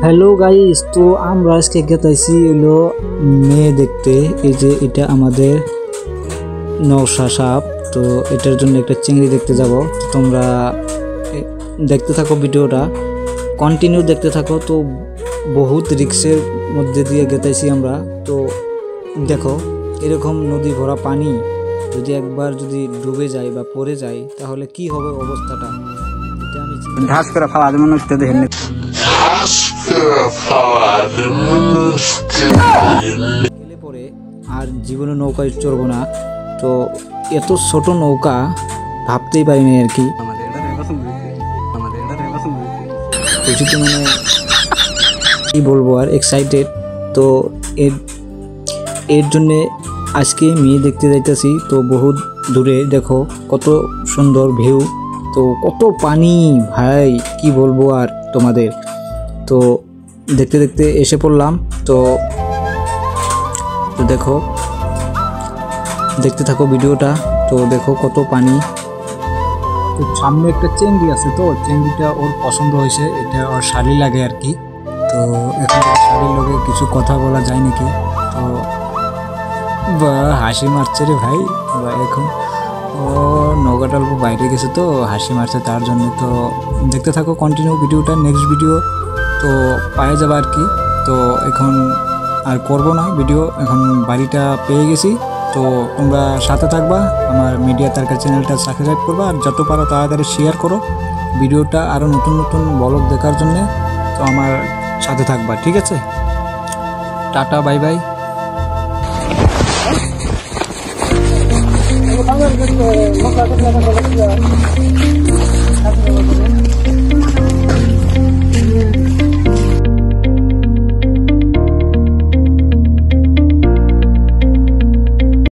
Hello guys, তো আমরা আজকে গেতাইছি হলো মেয়ে দেখতে। এই যে এটা আমাদের নওশা সাপ, তো এটার জন্য একটা চিংড়ি দেখতে যাব। তো তোমরা দেখতে থাকো, ভিডিওটা কন্টিনিউ দেখতে থাকো। তো বহুত রিক্সের মধ্যে দিয়ে গেতাইছি আমরা। তো দেখো এরকম নদী ভরা পানি যদি একবার যদি ডুবে যায় বা পড়ে যায় তাহলে কি হবে অবস্থাটা, এটা আমি ঢাস করে ফালা দেব না উঠতে দেখেন গেলে পরে আর জীবনে নৌকায় চড়বো না। তো এত ছোট নৌকা ভাবতেই পারিনি আর কি। মানে কি বলবো আর, এক্সাইটেড। তো এর জন্যে আজকে মেয়ে দেখতে যাইতেছি। তো বহুত দূরে দেখো কত সুন্দর ভিউ, তো কত পানি ভাই, কি বলবো আর তোমাদের। তো দেখতে দেখতে এসে পড়লাম। তো দেখো দেখতে থাকো ভিডিওটা। তো দেখো কত পানি। তো সামনে একটা চেংড়ি আছে, তো চেংড়িটা ওর পছন্দ হয়েছে, এটা ওর শাড়ি লাগে আর কি। তো এখন শাড়ির লগে কিছু কথা বলা যায় নাকি। তো বা হাসি মারছে রে ভাই, বা এখন ও নৌকাটা অল্প বাইরে গেছে তো হাসি মারছে তার জন্য। তো দেখতে থাকো কন্টিনিউ ভিডিওটা, নেক্সট ভিডিও তো পাওয়া যাবে আর কি। তো এখন আর করবো না ভিডিও, এখন বাড়িটা পেয়ে গেছি। তো তোমরা সাথে থাকবা, আমার মিডিয়া তারকা চ্যানেলটা সাবস্ক্রাইব করবা, আর যত পারো তাড়াতাড়ি শেয়ার করো ভিডিওটা আরও নতুন নতুন ব্লগ দেখার জন্যে। তো আমার সাথে থাকবা, ঠিক আছে? Tata, bye bye. Vamos a